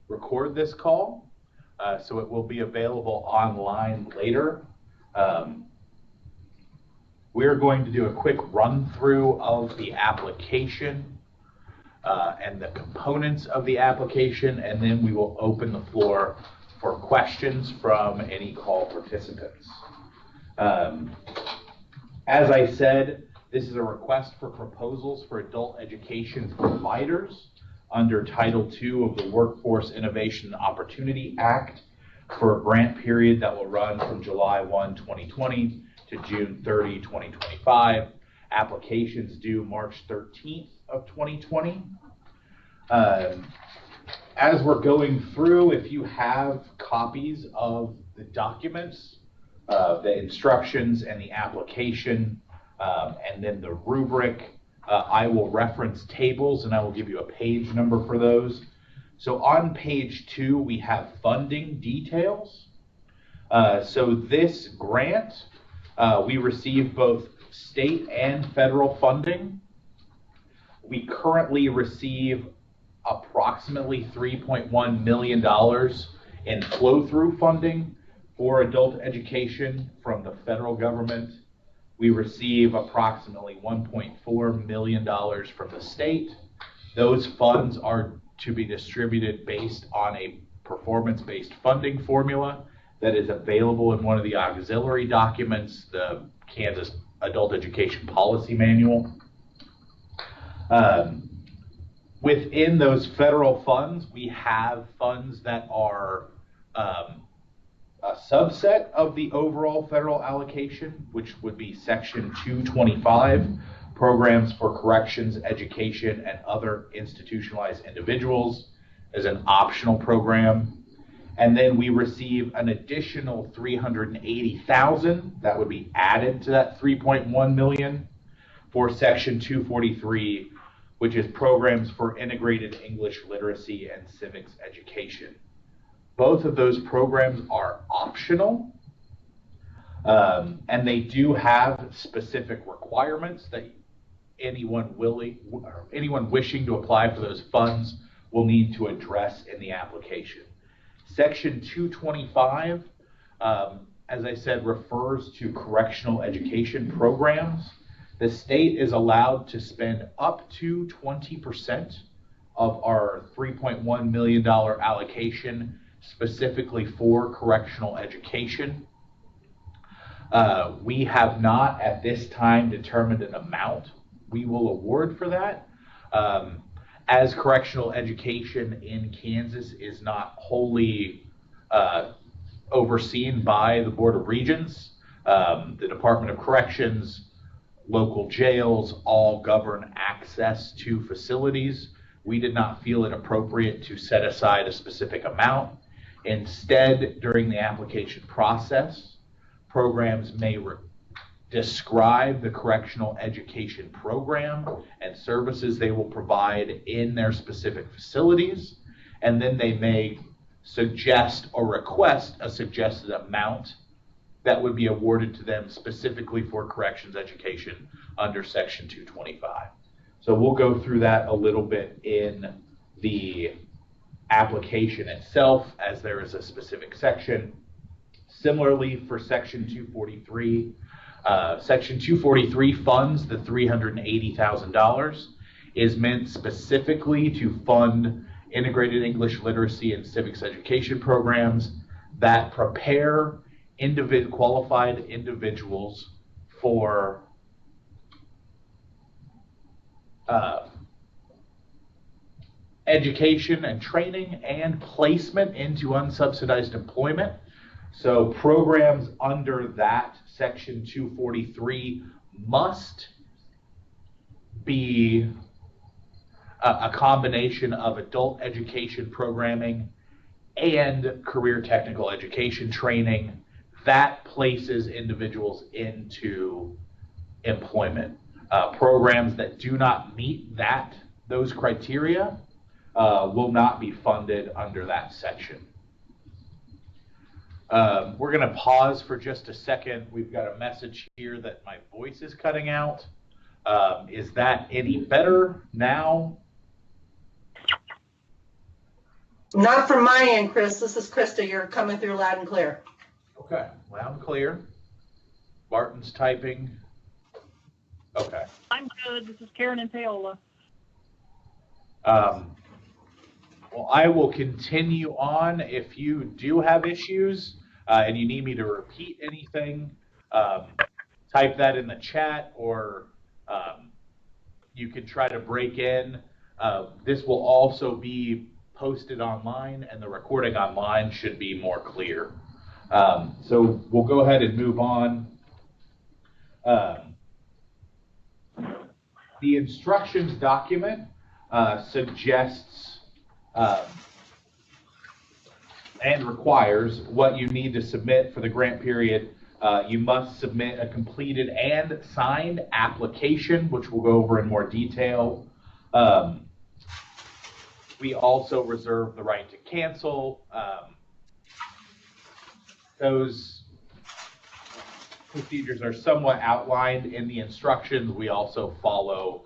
record this call, so it will be available online later. We're going to do a quick run through of the application and the components of the application, and then we will open the floor for questions from any call participants. As I said, this is a request for proposals for adult education providers under Title II of the Workforce Innovation and Opportunity Act for a grant period that will run from July 1, 2020 to June 30, 2025. Applications due March 13th of 2020. As we're going through, if you have copies of the documents, the instructions and the application, and then the rubric, I will reference tables and I will give you a page number for those. So on page 2, we have funding details. So this grant, we receive both state and federal funding. We currently receive approximately $3.1 million in flow-through funding for adult education from the federal government. We receive approximately $1.4 million from the state. Those funds are to be distributed based on a performance-based funding formula that is available in one of the auxiliary documents, the Kansas Adult Education Policy Manual. Within those federal funds, we have funds that are a subset of the overall federal allocation, which would be Section 225, Programs for Corrections, Education, and Other Institutionalized Individuals, as an optional program. And then we receive an additional $380,000 that would be added to that $3.1 million for Section 243, which is Programs for Integrated English Literacy and Civics Education. Both of those programs are optional, and they do have specific requirements that anyone wishing to apply for those funds will need to address in the application. Section 225, as I said, refers to correctional education programs. The state is allowed to spend up to 20% of our $3.1 million allocation specifically for correctional education. We have not at this time determined an amount we will award for that. As correctional education in Kansas is not wholly overseen by the Board of Regents, the Department of Corrections, local jails all govern access to facilities. We did not feel it appropriate to set aside a specific amount. Instead, during the application process, programs may describe the correctional education program and services they will provide in their specific facilities, and then they may suggest or request a suggested amount that would be awarded to them specifically for corrections education under Section 225. So we'll go through that a little bit in the application itself, as there is a specific section. Similarly, for Section 243, Section 243 funds, the $380,000, is meant specifically to fund integrated English literacy and civics education programs that prepare qualified individuals for education and training and placement into unsubsidized employment. So programs under that Section 243 must be a combination of adult education programming and career technical education training that places individuals into employment. Programs that do not meet those criteria will not be funded under that section. We're going to pause for just a second. We've got a message here that my voice is cutting out. Is that any better now? Not from my end, Chris. This is Krista. You're coming through loud and clear. Okay, loud and clear. Barton's typing. Okay. I'm good. This is Karen and Paola. Well, I will continue on. If you do have issues and you need me to repeat anything, type that in the chat, or you can try to break in. This will also be posted online, and the recording online should be more clear. So we'll go ahead and move on. The instructions document suggests and requires what you need to submit for the grant period. You must submit a completed and signed application, which we'll go over in more detail. We also reserve the right to cancel. Those procedures are somewhat outlined in the instructions. We also follow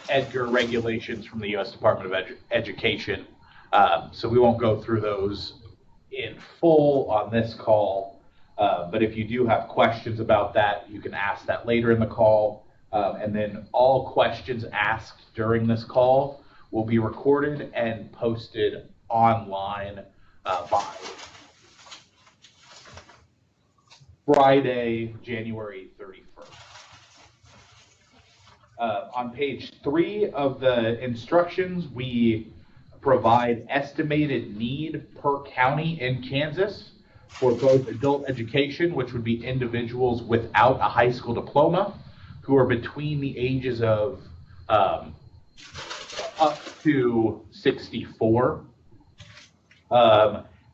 EDGAR regulations from the U.S. Department of Education. So we won't go through those in full on this call, but if you do have questions about that, you can ask that later in the call. And then all questions asked during this call will be recorded and posted online by Friday, January 31st. On page 3 of the instructions, we provide estimated need per county in Kansas for both adult education, which would be individuals without a high school diploma who are between the ages of up to 64.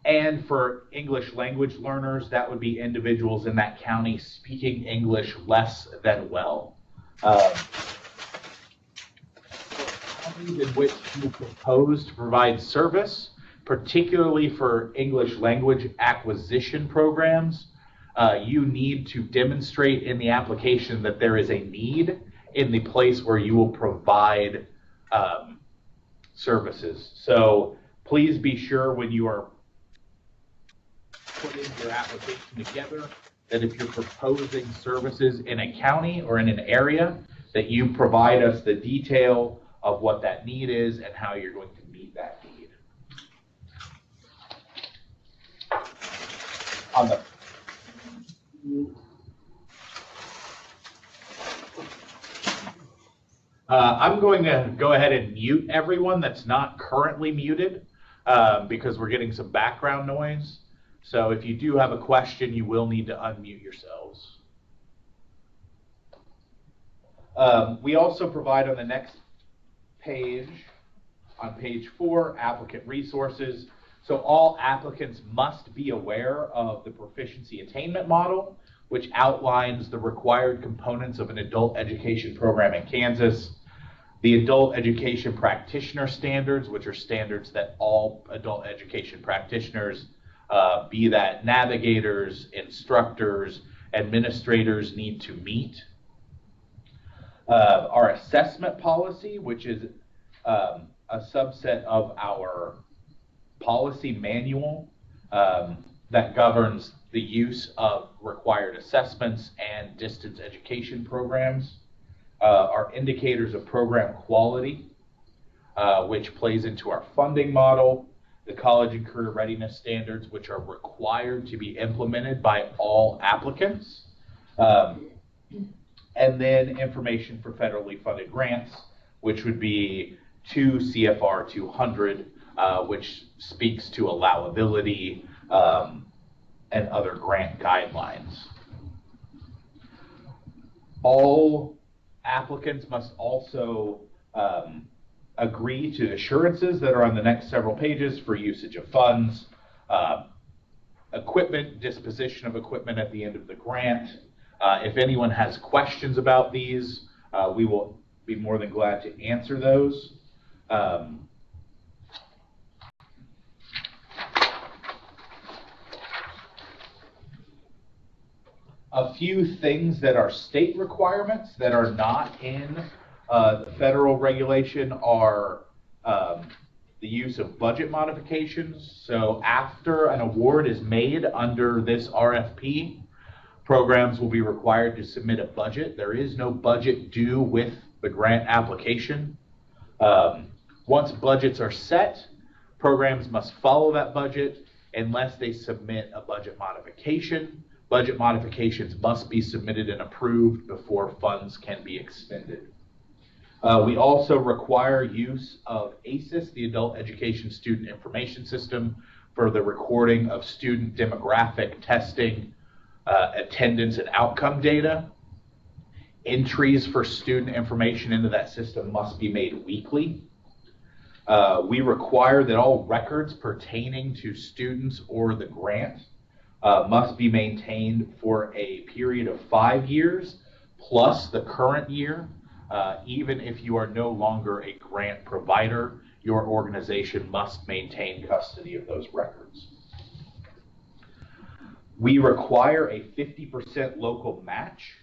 And for English language learners, that would be individuals in that county speaking English less than well. In which you propose to provide service, particularly for English language acquisition programs, you need to demonstrate in the application that there is a need in the place where you will provide services. So please be sure when you are putting your application together that if you're proposing services in a county or in an area, that you provide us the detail of what that need is and how you're going to meet that need. On the I'm going to go ahead and mute everyone that's not currently muted because we're getting some background noise. So if you do have a question, you will need to unmute yourselves. We also provide on the next page, on page 4, applicant resources. So all applicants must be aware of the proficiency attainment model, which outlines the required components of an adult education program in Kansas. The adult education practitioner standards, which are standards that all adult education practitioners, be that navigators, instructors, administrators, need to meet. Our assessment policy, which is a subset of our policy manual that governs the use of required assessments and distance education programs. Our indicators of program quality, which plays into our funding model. The college and career readiness standards, which are required to be implemented by all applicants. And then information for federally funded grants, which would be 2 CFR 200, which speaks to allowability and other grant guidelines. All applicants must also agree to assurances that are on the next several pages for usage of funds, equipment, disposition of equipment at the end of the grant. If anyone has questions about these, we will be more than glad to answer those. A few things that are state requirements that are not in the federal regulation are The use of budget modifications. So after an award is made under this RFP, programs will be required to submit a budget. There is no budget due with the grant application. Once budgets are set, programs must follow that budget unless they submit a budget modification. Budget modifications must be submitted and approved before funds can be expended. We also require use of ACES, the Adult Education Student Information System, for the recording of student demographic testing, attendance and outcome data. Entries for student information into that system must be made weekly. We require that all records pertaining to students or the grant must be maintained for a period of 5 years plus the current year. Even if you are no longer a grant provider, your organization must maintain custody of those records. We require a 50% local match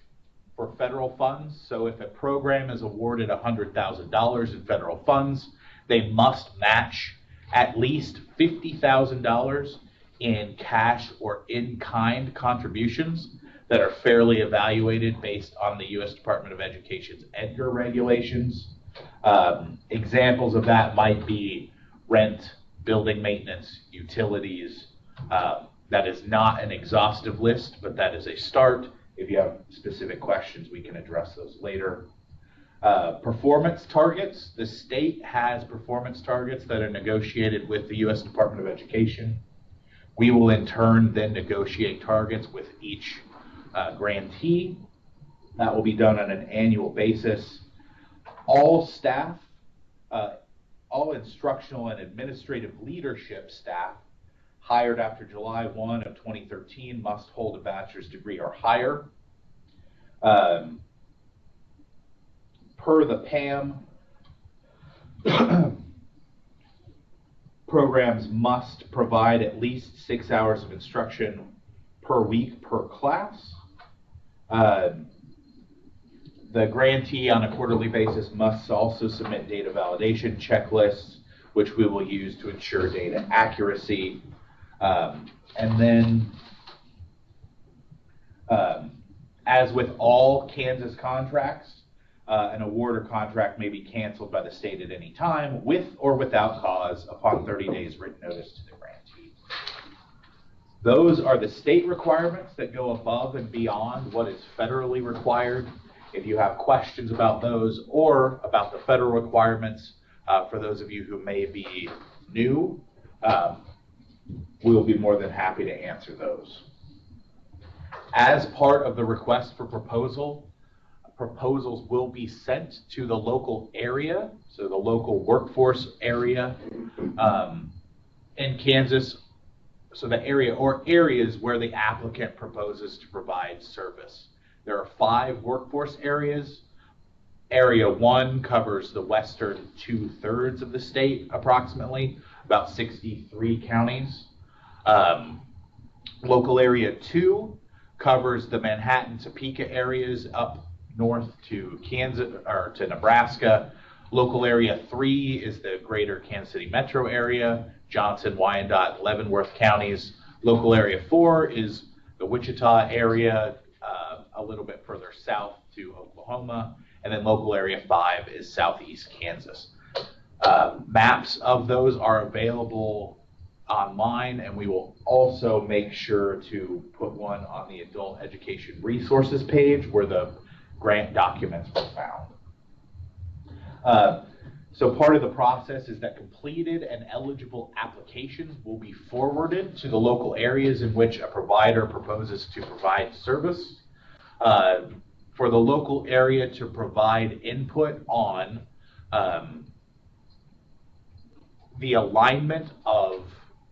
for federal funds. So if a program is awarded $100,000 in federal funds, they must match at least $50,000 in cash or in-kind contributions that are fairly evaluated based on the U.S. Department of Education's EDGAR regulations. Examples of that might be rent, building maintenance, utilities. That is not an exhaustive list, but that is a start. If you have specific questions, we can address those later. Performance targets. The state has performance targets that are negotiated with the U.S. Department of Education. We will in turn then negotiate targets with each grantee. That will be done on an annual basis. All staff, all instructional and administrative leadership staff hired after July 1 of 2013 must hold a bachelor's degree or higher. Per the PAM, programs must provide at least 6 hours of instruction per week per class. The grantee on a quarterly basis must also submit data validation checklists, which we will use to ensure data accuracy. And then, as with all Kansas contracts, an award or contract may be canceled by the state at any time, with or without cause, upon 30 days written notice to the grantee. Those are the state requirements that go above and beyond what is federally required. If you have questions about those or about the federal requirements, for those of you who may be new, we will be more than happy to answer those. As part of the request for proposal, proposals will be sent to the local area, so the local workforce area in Kansas, so the area or areas where the applicant proposes to provide service. There are 5 workforce areas. Area 1 covers the western 2/3 of the state, approximately, about 63 counties. Local area 2 covers the Manhattan, Topeka areas up north to Kansas or to Nebraska. Local area 3 is the greater Kansas City metro area, Johnson, Wyandotte, Leavenworth counties. Local area 4 is the Wichita area, a little bit further south to Oklahoma. And then local area 5 is southeast Kansas. Maps of those are available online, and we will also make sure to put one on the Adult Education Resources page where the grant documents were found. So part of the process is that completed and eligible applications will be forwarded to the local areas in which a provider proposes to provide service. For the local area to provide input on the alignment of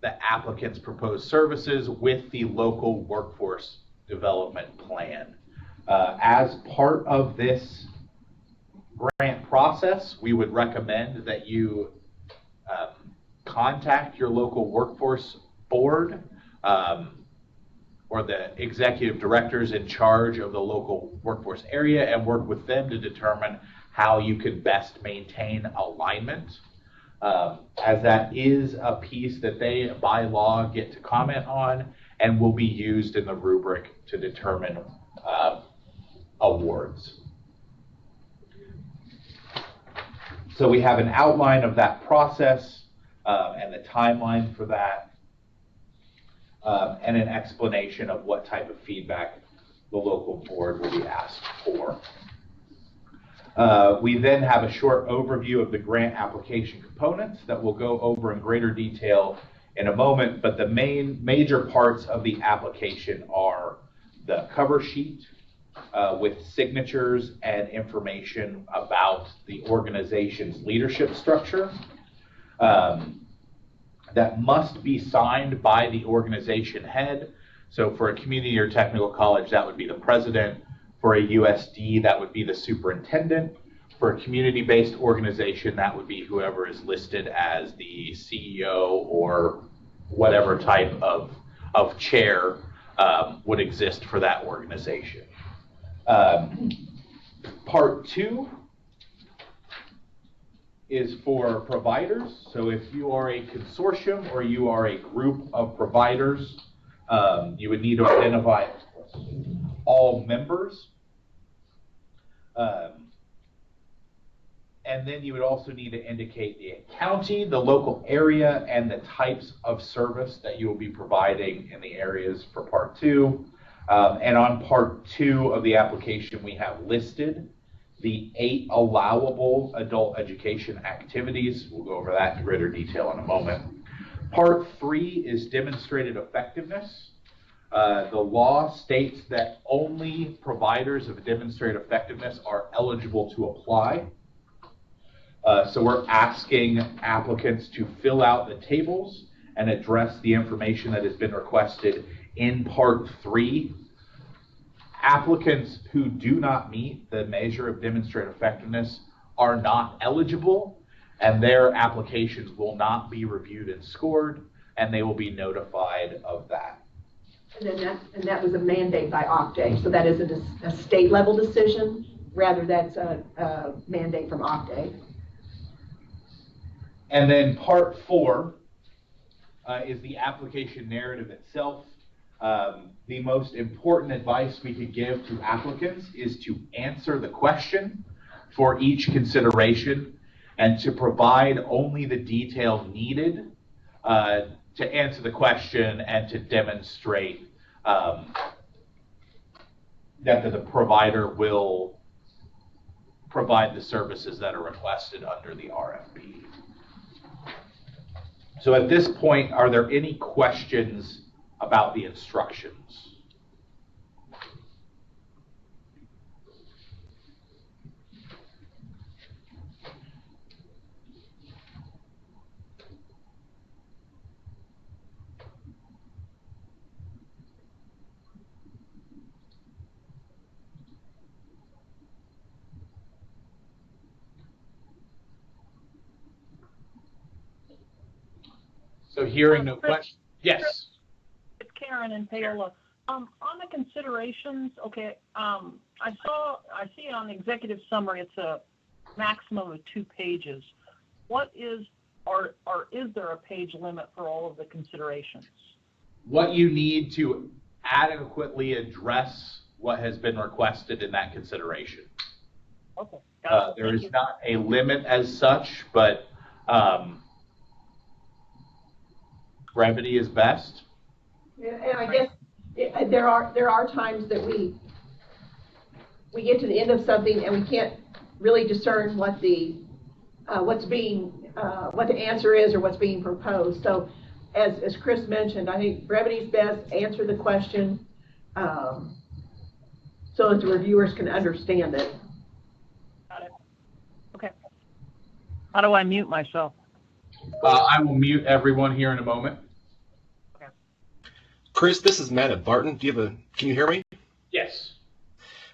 the applicant's proposed services with the local workforce development plan. As part of this grant process, we would recommend that you contact your local workforce board or the executive directors in charge of the local workforce area and work with them to determine how you can best maintain alignment. as that is a piece that they, by law, get to comment on and will be used in the rubric to determine awards. So we have an outline of that process and the timeline for that, and an explanation of what type of feedback the local board will be asked for. We then have a short overview of the grant application components that we'll go over in greater detail in a moment, but the major parts of the application are the cover sheet with signatures and information about the organization's leadership structure that must be signed by the organization head. So for a community or technical college, that would be the president. For a USD, that would be the superintendent. For a community-based organization, that would be whoever is listed as the CEO or whatever type of chair would exist for that organization. Part 2 is for providers. So if you are a consortium or you are a group of providers, you would need to identify all members. And then you would also need to indicate the county, the local area, and the types of service that you will be providing in the areas for Part 2. And on Part 2 of the application, we have listed the 8 allowable adult education activities. We'll go over that in greater detail in a moment. Part 3 is demonstrated effectiveness. The law states that only providers of demonstrated effectiveness are eligible to apply. So we're asking applicants to fill out the tables and address the information that has been requested in Part 3. Applicants who do not meet the measure of demonstrated effectiveness are not eligible, and their applications will not be reviewed and scored, and they will be notified of that. And that was a mandate by OCDE, so that isn't a state level decision, rather that's a mandate from OCDE. And then Part 4 is the application narrative itself. The most important advice we could give to applicants is to answer the question for each consideration and to provide only the detail needed to answer the question and to demonstrate that the provider will provide the services that are requested under the RFP. So at this point, are there any questions about the instructions? So hearing no questions, yes. It's Karen and Paola. On the considerations, okay, I see it on the executive summary, it's a maximum of 2 pages. What is, or is there a page limit for all of the considerations? What you need to adequately address what has been requested in that consideration. Okay, got it. There is not a limit as such, but brevity is best. Yeah, and I guess there are times that we get to the end of something and we can't really discern what the answer is or what's being proposed. So as Chris mentioned, I think brevity is best. Answer the question so that the reviewers can understand it. Got it. Okay. How do I mute myself? I will mute everyone here in a moment. Okay. Chris, this is Matt at Barton. Can you hear me? Yes.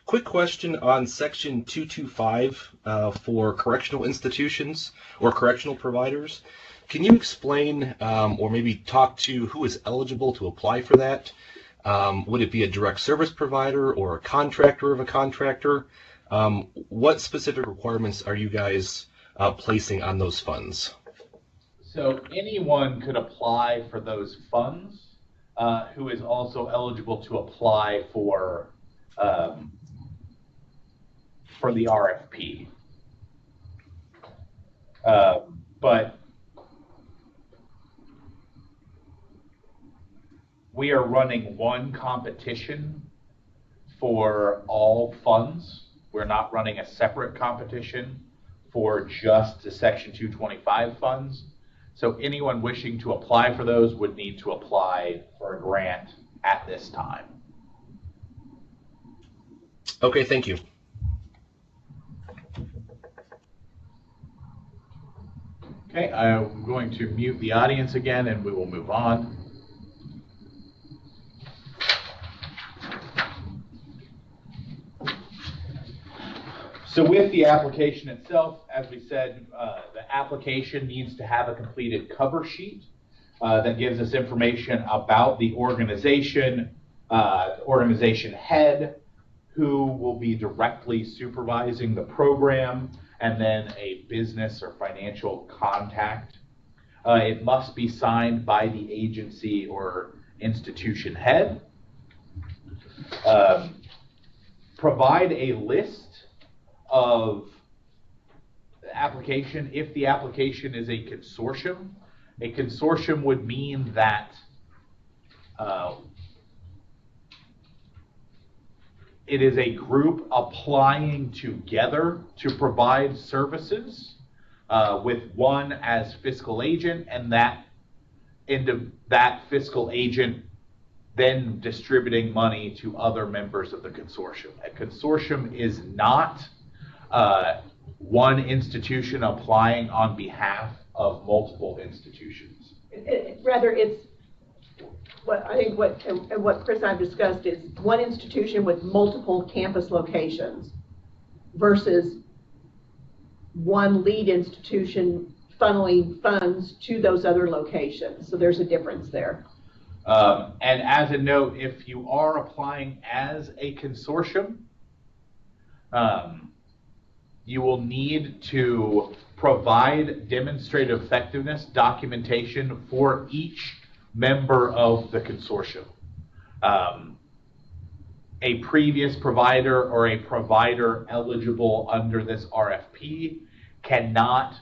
Quick question on section 225 for correctional institutions or correctional providers. Can you explain or maybe talk to who is eligible to apply for that? Would it be a direct service provider or a contractor of a contractor? What specific requirements are you guys placing on those funds? So anyone could apply for those funds who is also eligible to apply for the RFP. But we are running one competition for all funds. We're not running a separate competition for just the Section 225 funds. So anyone wishing to apply for those would need to apply for a grant at this time. Okay, thank you. Okay, I'm going to mute the audience again and we will move on. So with the application itself, as we said, the application needs to have a completed cover sheet that gives us information about the organization head, who will be directly supervising the program, and then a business or financial contact. It must be signed by the agency or institution head. Provide a list of the application. If the application is a consortium would mean that it is a group applying together to provide services with one as fiscal agent, and that fiscal agent then distributing money to other members of the consortium. A consortium is not one institution applying on behalf of multiple institutions. Rather, it's what I think what Chris and I have discussed is one institution with multiple campus locations versus one lead institution funneling funds to those other locations. So there's a difference there. And as a note, if you are applying as a consortium, you will need to provide demonstrative effectiveness documentation for each member of the consortium. A previous provider or a provider eligible under this RFP cannot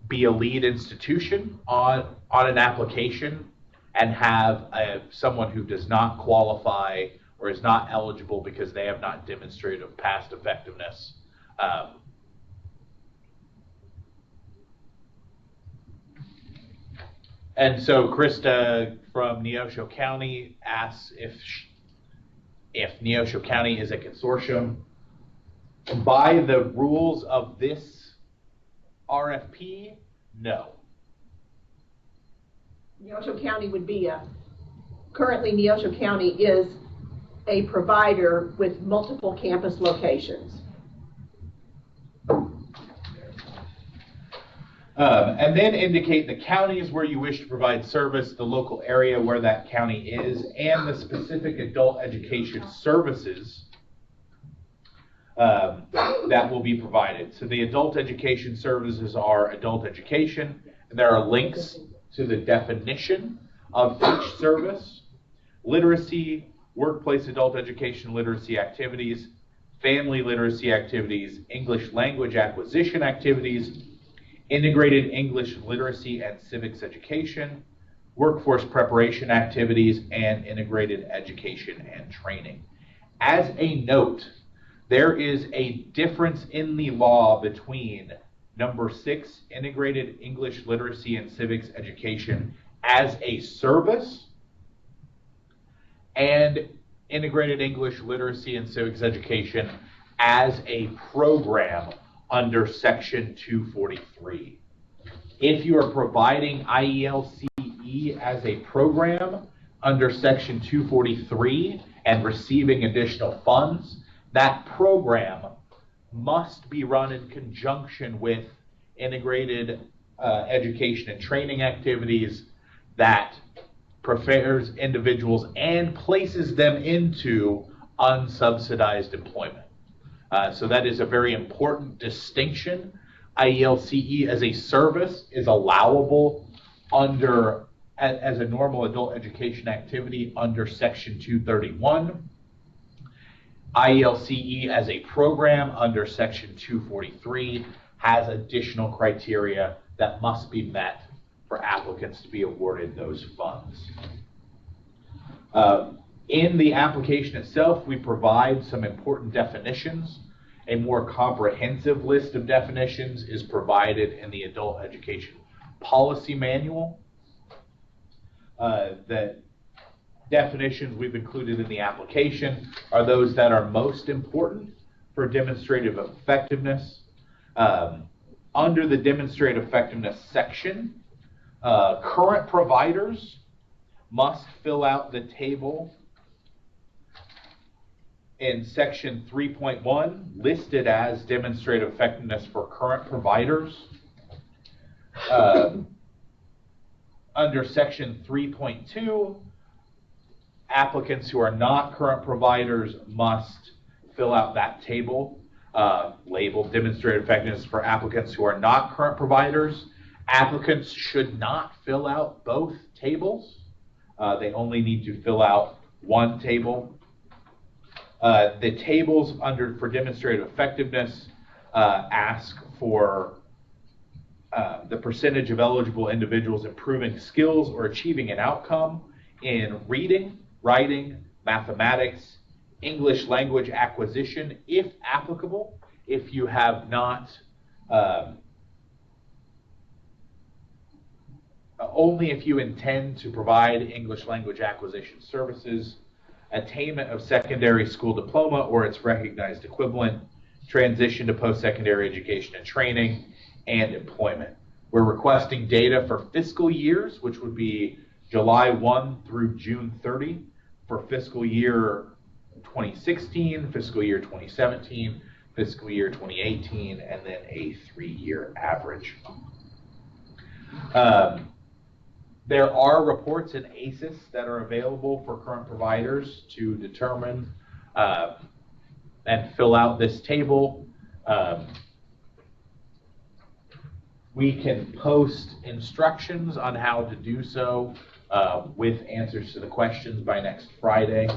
be a lead institution on an application and have someone who does not qualify or is not eligible because they have not demonstrated past effectiveness. And so Krista from Neosho County asks if Neosho County is a consortium. By the rules of this RFP, no. Neosho County would be currently Neosho County is a provider with multiple campus locations. And then indicate the counties where you wish to provide service, the local area where that county is, and the specific adult education services that will be provided. So the adult education services are adult education, and there are links to the definition of each service: literacy, workplace adult education literacy activities, family literacy activities, English language acquisition activities, integrated English literacy and civics education, workforce preparation activities, and integrated education and training. As a note, there is a difference in the law between number 6, integrated English literacy and civics education as a service, and integrated English literacy and civics education as a program under Section 243. If you are providing IELCE as a program under Section 243 and receiving additional funds, that program must be run in conjunction with integrated education and training activities that prepares individuals and places them into unsubsidized employment. So that is a very important distinction. IELCE as a service is allowable under, as a normal adult education activity under Section 231. IELCE as a program under Section 243 has additional criteria that must be met for applicants to be awarded those funds. In the application itself, we provide some important definitions. A more comprehensive list of definitions is provided in the Adult Education Policy Manual. The definitions we've included in the application are those that are most important for demonstrative effectiveness. Under the demonstrative effectiveness section, current providers must fill out the table in section 3.1 listed as demonstrative effectiveness for current providers. Under section 3.2, applicants who are not current providers must fill out that table labeled demonstrative effectiveness for applicants who are not current providers. Applicants should not fill out both tables. They only need to fill out one table. The tables for demonstrative effectiveness ask for the percentage of eligible individuals improving skills or achieving an outcome in reading, writing, mathematics, English language acquisition, if applicable. If you have not, only if you intend to provide English language acquisition services, attainment of secondary school diploma or its recognized equivalent, transition to post-secondary education and training, and employment. We're requesting data for fiscal years, which would be July 1 through June 30 for fiscal year 2016, fiscal year 2017, fiscal year 2018, and then a 3-year average. There are reports in ACES that are available for current providers to determine and fill out this table. We can post instructions on how to do so with answers to the questions by next Friday.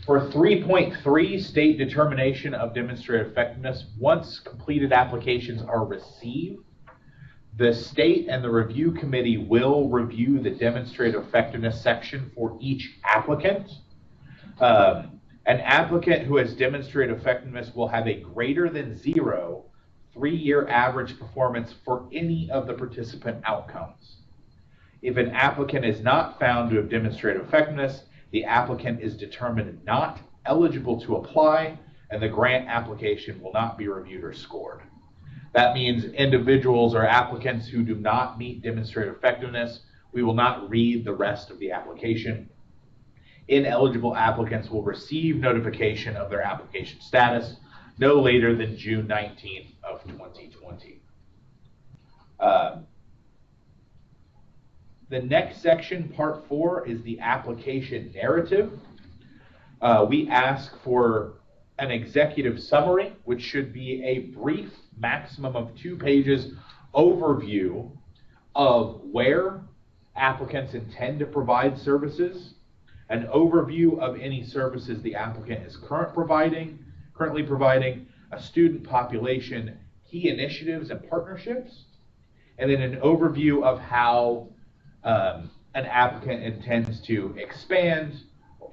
For 3.3, state determination of demonstrative effectiveness, once completed applications are received, the state and the review committee will review the demonstrative effectiveness section for each applicant. An applicant who has demonstrated effectiveness will have a greater than 0 3-year average performance for any of the participant outcomes. If an applicant is not found to have demonstrated effectiveness, the applicant is determined not eligible to apply, and the grant application will not be reviewed or scored. That means individuals or applicants who do not meet demonstrated effectiveness, we will not read the rest of the application. Ineligible applicants will receive notification of their application status no later than June 19th of 2020. The next section, part 4, is the application narrative. We ask for an executive summary, which should be a brief, maximum of 2 pages, overview of where applicants intend to provide services, an overview of any services the applicant is currently providing, a student population, key initiatives and partnerships, and then an overview of how an applicant intends to expand,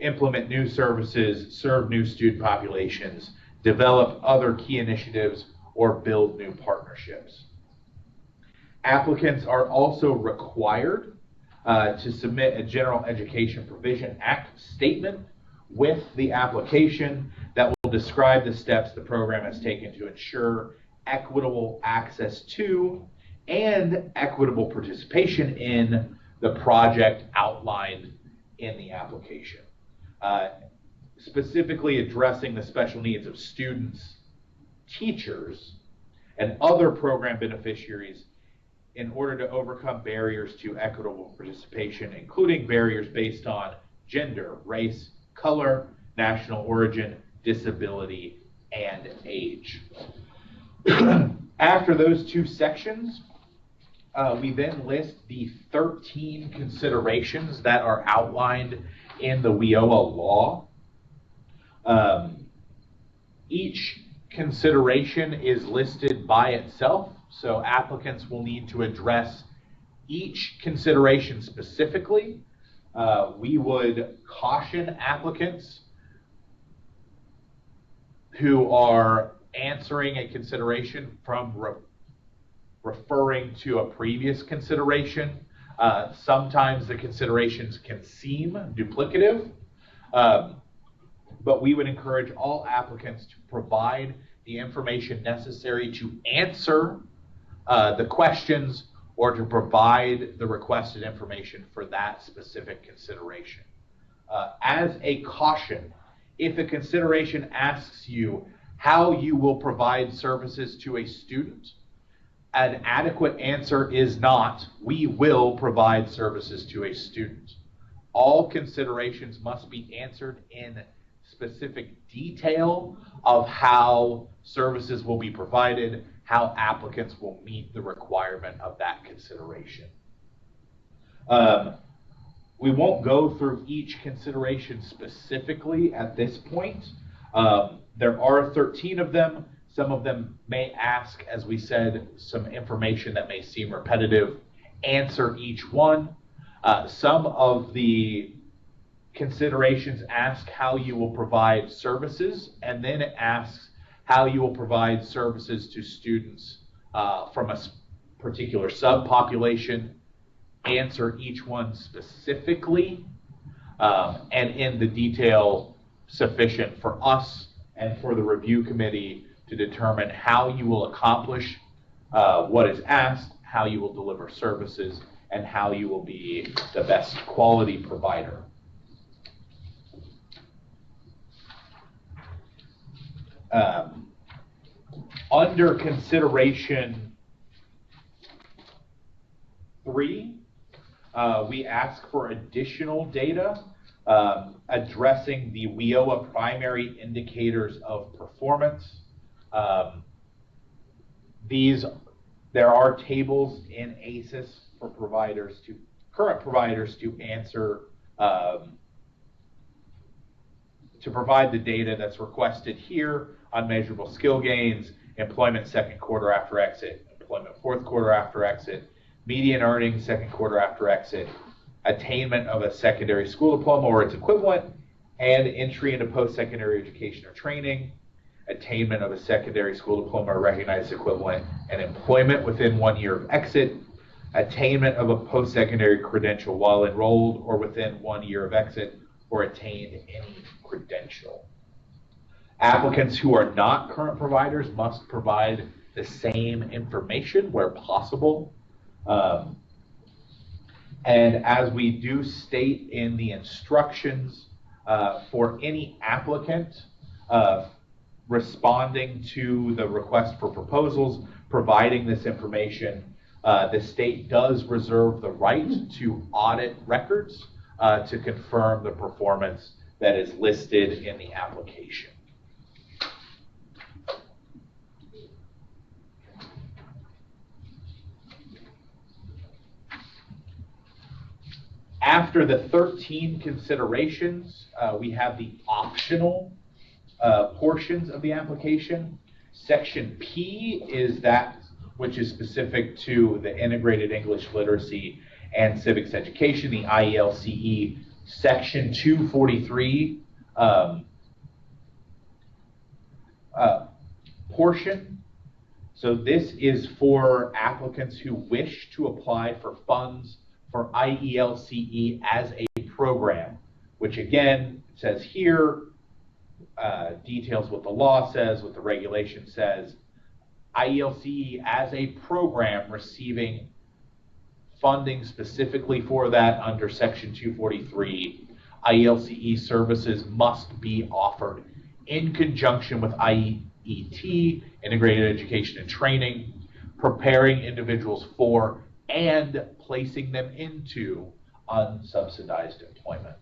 implement new services, serve new student populations, develop other key initiatives, or build new partnerships. Applicants are also required to submit a General Education Provision Act statement with the application that will describe the steps the program has taken to ensure equitable access to and equitable participation in the project outlined in the application. Specifically addressing the special needs of students, teachers, and other program beneficiaries in order to overcome barriers to equitable participation, including barriers based on gender, race, color, national origin, disability, and age. After those two sections, we then list the 13 considerations that are outlined in the WIOA law. Each consideration is listed by itself, so applicants will need to address each consideration specifically. We would caution applicants who are answering a consideration from referring to a previous consideration. Sometimes the considerations can seem duplicative, but we would encourage all applicants to provide the information necessary to answer the questions or to provide the requested information for that specific consideration. As a caution, if a consideration asks you how you will provide services to a student, an adequate answer is not, we will provide services to a student. All considerations must be answered in specific detail of how services will be provided, how applicants will meet the requirement of that consideration. We won't go through each consideration specifically at this point. There are 13 of them. Some of them may ask, as we said, some information that may seem repetitive. Answer each one. Some of the considerations ask how you will provide services, and then it asks how you will provide services to students from a particular subpopulation. Answer each one specifically and in the detail sufficient for us and for the review committee to determine how you will accomplish what is asked, how you will deliver services, and how you will be the best quality provider. Under consideration 3, we ask for additional data addressing the WIOA primary indicators of performance. There are tables in ACES for current providers to answer, to provide the data that's requested here on measurable skill gains, employment second quarter after exit, employment fourth quarter after exit, median earnings second quarter after exit, attainment of a secondary school diploma or its equivalent, and entry into post-secondary education or training, attainment of a secondary school diploma or recognized equivalent, and employment within 1 year of exit, attainment of a post-secondary credential while enrolled or within 1 year of exit, or attained any credential. Applicants who are not current providers must provide the same information where possible. And as we do state in the instructions, for any applicant responding to the request for proposals, providing this information, the state does reserve the right to audit records to confirm the performance that is listed in the application. After the 13 considerations, we have the optional portions of the application. Section P is that which is specific to the integrated English literacy and civics education, the IELCE. Section 243 portion. So this is for applicants who wish to apply for funds for IELCE as a program, which again says here, details what the law says, what the regulation says. IELCE as a program receiving funding specifically for that under Section 243. IELCE services must be offered in conjunction with IET, Integrated Education and Training, preparing individuals for and placing them into unsubsidized employment.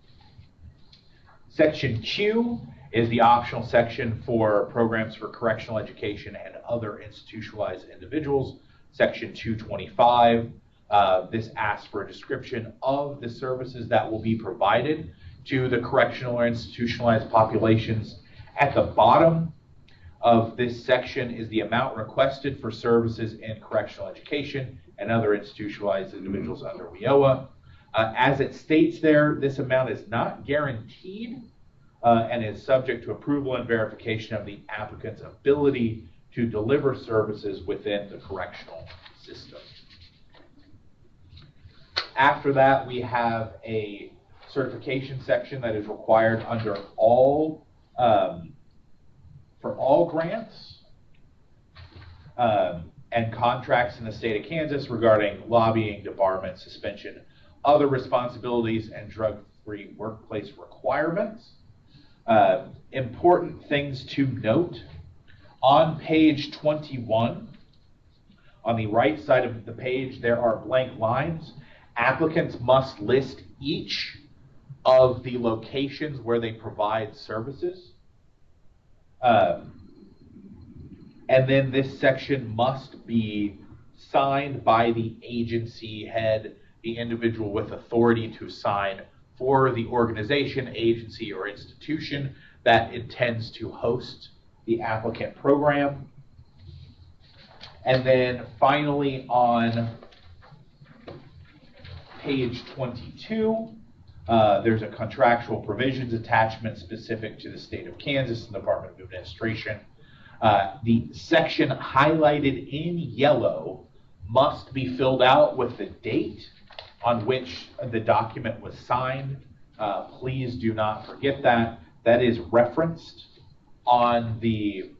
Section Q is the optional section for programs for correctional education and other institutionalized individuals, section 225. This asks for a description of the services that will be provided to the correctional or institutionalized populations. At the bottom of this section is the amount requested for services in correctional education and other institutionalized individuals under WIOA. As it states there, this amount is not guaranteed and is subject to approval and verification of the applicant's ability to deliver services within the correctional system. After that, we have a certification section that is required under all for all grants and contracts in the state of Kansas regarding lobbying, debarment, suspension, other responsibilities, and drug-free workplace requirements. Important things to note: on page 21, on the right side of the page, there are blank lines. Applicants must list each of the locations where they provide services. And then this section must be signed by the agency head, the individual with authority to sign for the organization, agency, or institution that intends to host the applicant program. And then finally, on page 22, there's a contractual provisions attachment specific to the state of Kansas and the Department of Administration. The section highlighted in yellow must be filled out with the date on which the document was signed. Please do not forget that. That is referenced on the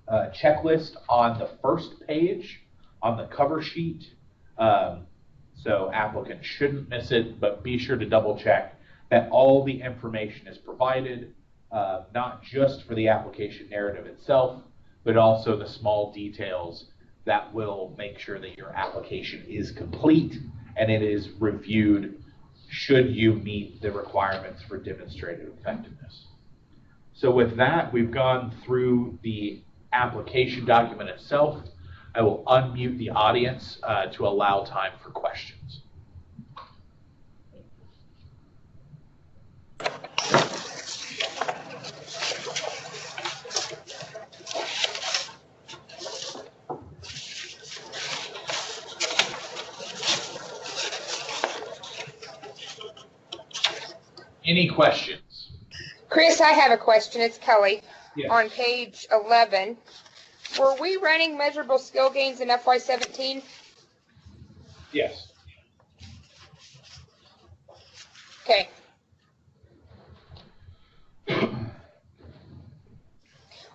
checklist on the first page on the cover sheet. So applicants shouldn't miss it, but be sure to double check that all the information is provided, not just for the application narrative itself, but also the small details that will make sure that your application is complete and it is reviewed should you meet the requirements for demonstrated effectiveness. So with that, we've gone through the application document itself. I will unmute the audience to allow time for questions. Any questions? Chris, I have a question. It's Kelly. Yes. On page 11, were we running measurable skill gains in FY17? Yes. Okay.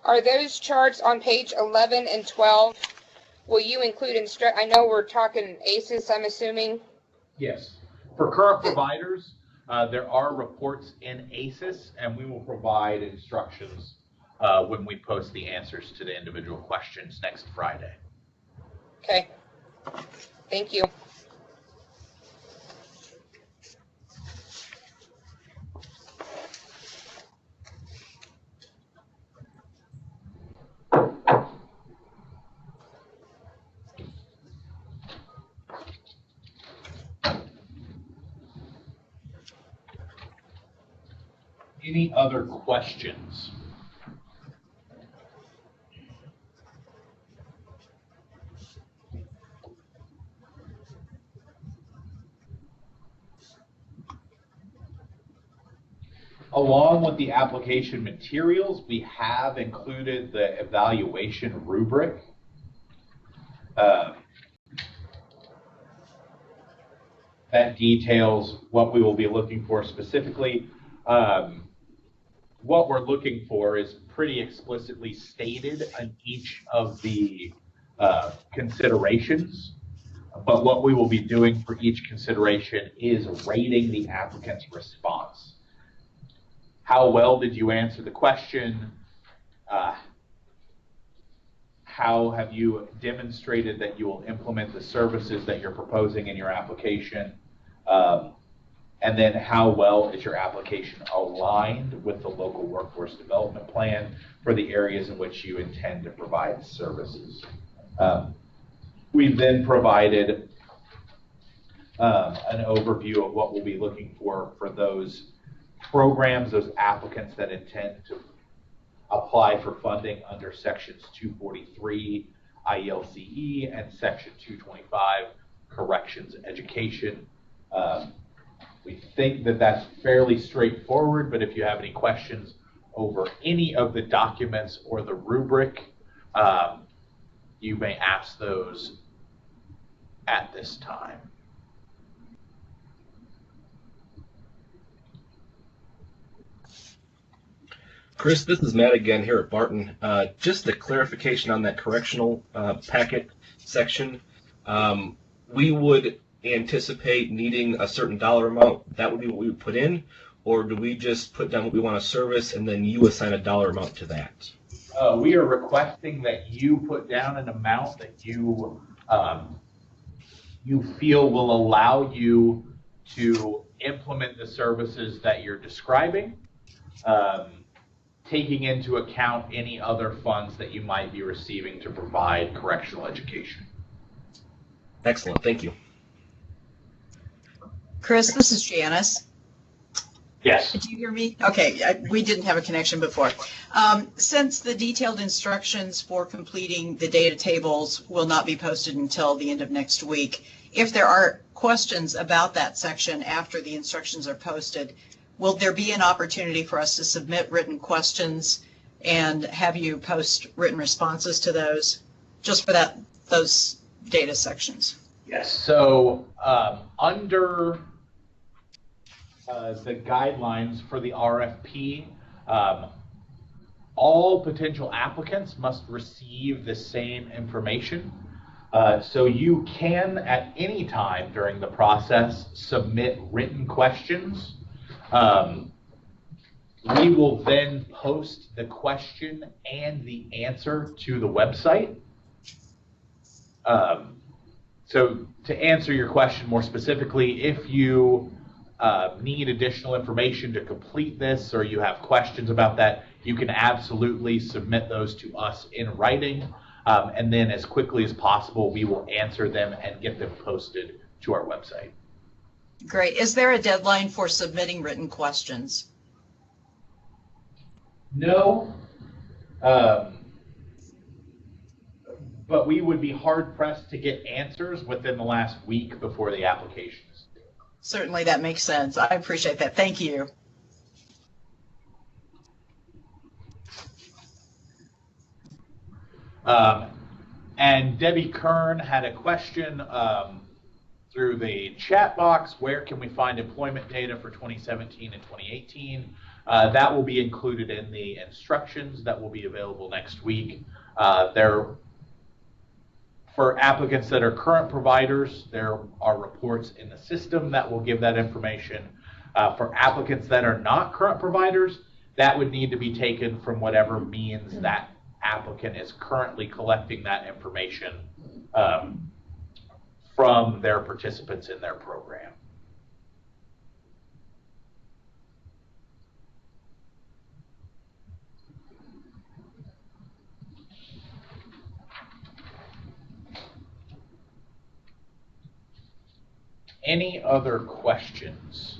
Are those charts on page 11 and 12? Will you include I know we're talking ACEs, I'm assuming. Yes. For current providers, there are reports in ACES, and we will provide instructions when we post the answers to the individual questions next Friday. Okay. Thank you. Any other questions? Along with the application materials, we have included the evaluation rubric. That details what we will be looking for specifically. What we're looking for is pretty explicitly stated in each of the considerations, but what we will be doing for each consideration is rating the applicant's response. How well did you answer the question? How have you demonstrated that you will implement the services that you're proposing in your application? And then how well is your application aligned with the local workforce development plan for the areas in which you intend to provide services. We've then provided an overview of what we'll be looking for those programs, those applicants that intend to apply for funding under sections 243 IELCE and section 225 corrections education. We think that that's fairly straightforward, but if you have any questions over any of the documents or the rubric, you may ask those at this time. Chris, this is Matt again here at Barton. Just a clarification on that correctional packet section. We would anticipate needing a certain dollar amount. That would be what we would put in, or do we just put down what we want to service and then you assign a dollar amount to that? We are requesting that you put down an amount that you feel will allow you to implement the services that you're describing, taking into account any other funds that you might be receiving to provide correctional education. Excellent, thank you. Chris, this is Janice. Yes. Did you hear me? Okay, we didn't have a connection before. Since the detailed instructions for completing the data tables will not be posted until the end of next week, if there are questions about that section after the instructions are posted, will there be an opportunity for us to submit written questions and have you post written responses to those, just for those data sections? Yes. So under the guidelines for the RFP, all potential applicants must receive the same information. So you can, at any time during the process, submit written questions. We will then post the question and the answer to the website. So to answer your question more specifically, if you need additional information to complete this or you have questions about that, you can absolutely submit those to us in writing. And then as quickly as possible, we will answer them and get them posted to our website. Great. Is there a deadline for submitting written questions? No. But we would be hard-pressed to get answers within the last week before the application is due. Certainly, that makes sense. I appreciate that. Thank you. And Debbie Kern had a question through the chat box. Where can we find employment data for 2017 and 2018? That will be included in the instructions that will be available next week. For applicants that are current providers, there are reports in the system that will give that information. For applicants that are not current providers, that would need to be taken from whatever means that applicant is currently collecting that information from their participants in their program. Any other questions?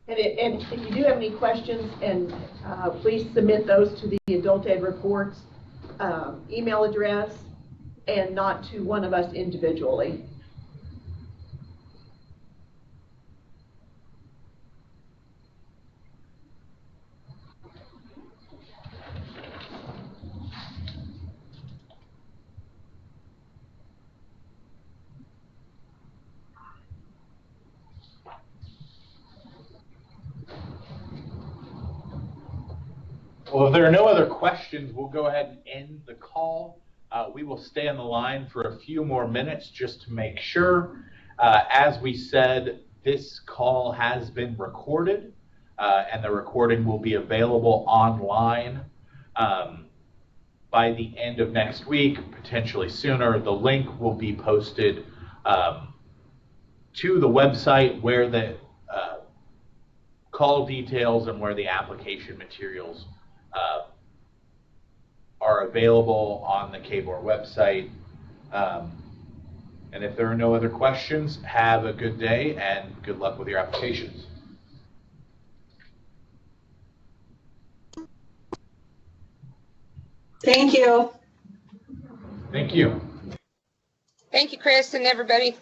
And if you do have any questions, and please submit those to the Adult Ed Reports email address and not to one of us individually. Well, if there are no other questions, we'll go ahead and end the call. We will stay on the line for a few more minutes just to make sure. As we said, This call has been recorded, and the recording will be available online by the end of next week, potentially sooner. The link will be posted to the website where the call details and where the application materials are available on the KBOR website. And if there are no other questions, have a good day and good luck with your applications. Thank you. Thank you. Thank you, Chris, and everybody.